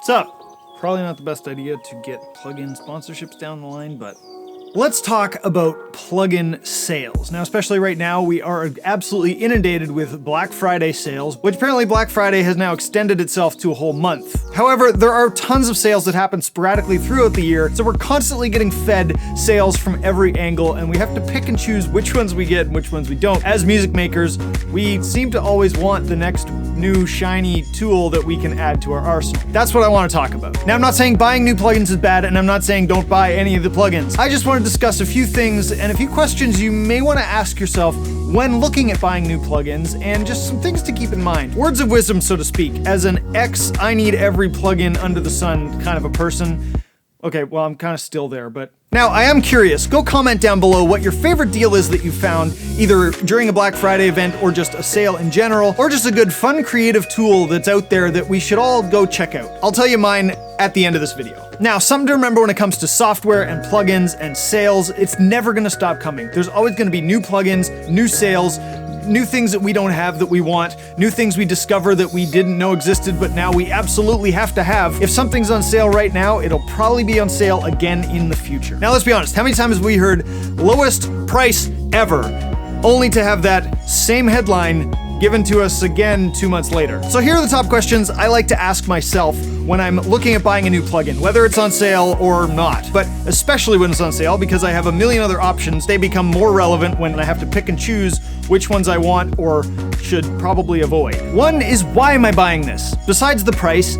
What's up? Probably not the best idea to get plugin sponsorships down the line, but let's talk about plugin sales. Now, especially right now, we are absolutely inundated with Black Friday sales, which apparently Black Friday has now extended itself to a whole month. However, there are tons of sales that happen sporadically throughout the year, so we're constantly getting fed sales from every angle, and we have to pick and choose which ones we get and which ones we don't. As music makers, we seem to always want the next new shiny tool that we can add to our arsenal. That's what I want to talk about. Now, I'm not saying buying new plugins is bad, and I'm not saying don't buy any of the plugins. I just want to discuss a few things and a few questions you may want to ask yourself when looking at buying new plugins, and just some things to keep in mind. Words of wisdom, so to speak. As an I need every plugin under the sun kind of a person. Okay, well, I'm kind of still there, but now, I am curious. Go comment down below what your favorite deal is that you found, either during a Black Friday event or just a sale in general, or just a good, fun, creative tool that's out there that we should all go check out. I'll tell you mine at the end of this video. Now, something to remember when it comes to software and plugins and sales, it's never gonna stop coming. There's always gonna be new plugins, new sales, new things that we don't have that we want, new things we discover that we didn't know existed, but now we absolutely have to have. If something's on sale right now, it'll probably be on sale again in the future. Now, let's be honest, how many times have we heard lowest price ever, only to have that same headline given to us again 2 months later? So here are the top questions I like to ask myself when I'm looking at buying a new plugin, whether it's on sale or not, but especially when it's on sale, because I have a million other options. They become more relevant when I have to pick and choose which ones I want or should probably avoid. One is, why am I buying this? Besides the price,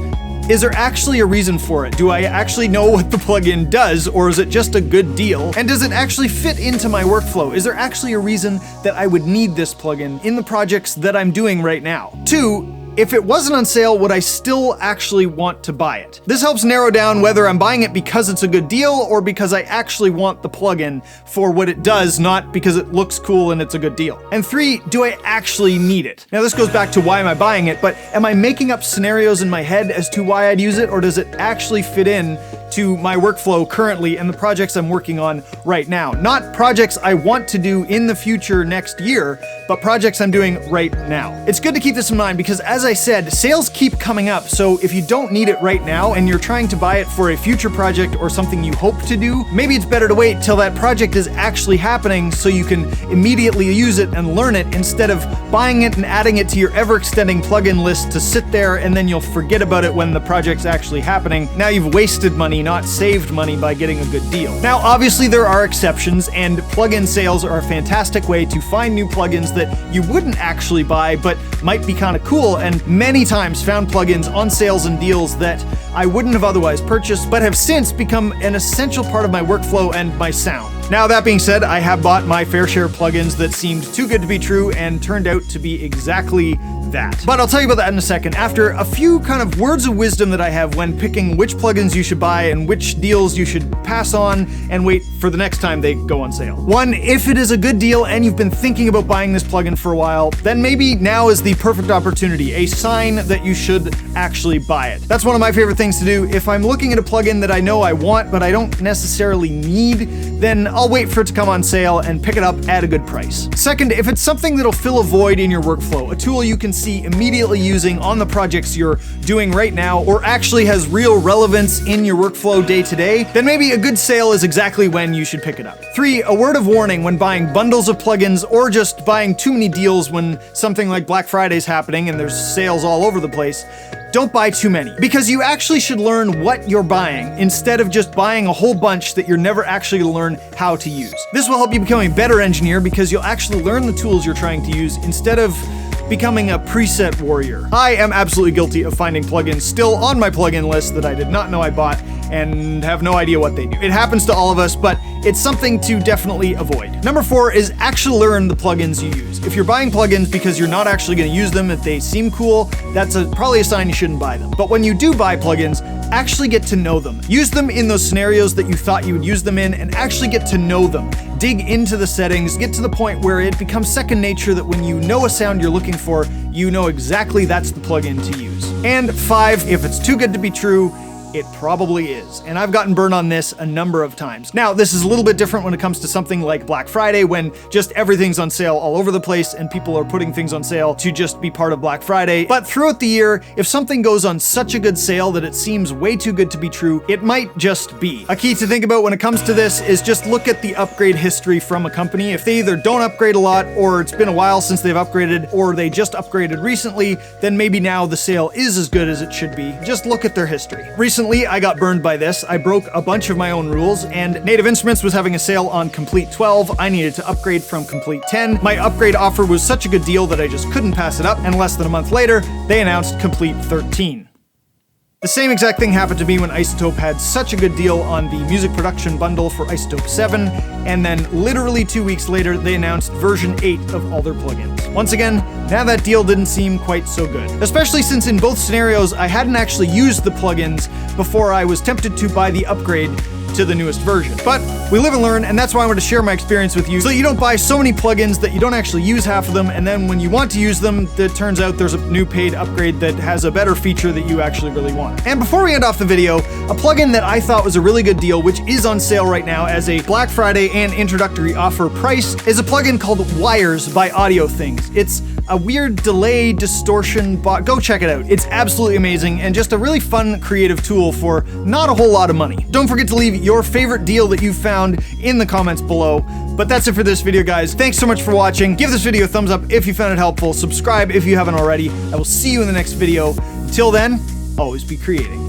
is there actually a reason for it? Do I actually know what the plugin does, or is it just a good deal? And does it actually fit into my workflow? Is there actually a reason that I would need this plugin in the projects that I'm doing right now? Two, if it wasn't on sale, would I still actually want to buy it? This helps narrow down whether I'm buying it because it's a good deal or because I actually want the plugin for what it does, not because it looks cool and it's a good deal. And three, do I actually need it? Now, this goes back to why am I buying it, but am I making up scenarios in my head as to why I'd use it, or does it actually fit in to my workflow currently and the projects I'm working on right now? Not projects I want to do in the future next year, but projects I'm doing right now. It's good to keep this in mind because, as I said, sales keep coming up, so if you don't need it right now and you're trying to buy it for a future project or something you hope to do, maybe it's better to wait till that project is actually happening so you can immediately use it and learn it, instead of buying it and adding it to your ever-extending plugin list to sit there and then you'll forget about it when the project's actually happening. Now you've wasted money, not saved money, by getting a good deal. Now, obviously there are exceptions, and plugin sales are a fantastic way to find new plugins that you wouldn't actually buy but might be kind of cool, and many times found plugins on sales and deals that I wouldn't have otherwise purchased, but have since become an essential part of my workflow and my sound. Now, that being said, I have bought my fair share of plugins that seemed too good to be true and turned out to be exactly that. But I'll tell you about that in a second, after a few kind of words of wisdom that I have when picking which plugins you should buy and which deals you should pass on and wait for the next time they go on sale. One, if it is a good deal and you've been thinking about buying this plugin for a while, then maybe now is the perfect opportunity, a sign that you should actually buy it. That's one of my favorite things to do. If I'm looking at a plugin that I know I want but I don't necessarily need, then I'll wait for it to come on sale and pick it up at a good price. Second, if it's something that'll fill a void in your workflow, a tool you can see immediately using on the projects you're doing right now, or actually has real relevance in your workflow day to day, then maybe a good sale is exactly when you should pick it up. Three, a word of warning when buying bundles of plugins or just buying too many deals when something like Black Friday's happening and there's sales all over the place. Don't buy too many, because you actually should learn what you're buying instead of just buying a whole bunch that you're never actually going to learn how to use. This will help you become a better engineer because you'll actually learn the tools you're trying to use instead of becoming a preset warrior. I am absolutely guilty of finding plugins still on my plugin list that I did not know I bought and have no idea what they do. It happens to all of us, but it's something to definitely avoid. Number four is actually learn the plugins you use. If you're buying plugins because you're not actually going to use them, if they seem cool, that's probably a sign you shouldn't buy them. But when you do buy plugins, actually get to know them. Use them in those scenarios that you thought you would use them in, and actually get to know them. Dig into the settings, get to the point where it becomes second nature that when you know a sound you're looking for, you know exactly that's the plugin to use. And five, if it's too good to be true, It probably is, and I've gotten burned on this a number of times. Now, this is a little bit different when it comes to something like Black Friday, when just everything's on sale all over the place and people are putting things on sale to just be part of Black Friday. But throughout the year, if something goes on such a good sale that it seems way too good to be true, it might just be. A key to think about when it comes to this is just look at the upgrade history from a company. If they either don't upgrade a lot, or it's been a while since they've upgraded, or they just upgraded recently, then maybe now the sale is as good as it should be. Just look at their history. Recently, I got burned by this. I broke a bunch of my own rules, and Native Instruments was having a sale on Complete 12. I needed to upgrade from Complete 10. My upgrade offer was such a good deal that I just couldn't pass it up, and less than a month later, they announced Complete 13. The same exact thing happened to me when iZotope had such a good deal on the music production bundle for iZotope 7, and then literally 2 weeks later, they announced version 8 of all their plugins. Once again, now that deal didn't seem quite so good, especially since in both scenarios, I hadn't actually used the plugins before I was tempted to buy the upgrade to the newest version. But we live and learn, and that's why I want to share my experience with you, so that you don't buy so many plugins that you don't actually use half of them, and then when you want to use them, it turns out there's a new paid upgrade that has a better feature that you actually really want. And before we end off the video, a plugin that I thought was a really good deal, which is on sale right now as a Black Friday and introductory offer price, is a plugin called Wires by Audio Things. It's a weird delay distortion bot. Go check it out. It's absolutely amazing and just a really fun, creative tool for not a whole lot of money. Don't forget to leave your favorite deal that you've found in the comments below. But that's it for this video, guys. Thanks so much for watching. Give this video a thumbs up if you found it helpful. Subscribe if you haven't already. I will see you in the next video. Until then, always be creating.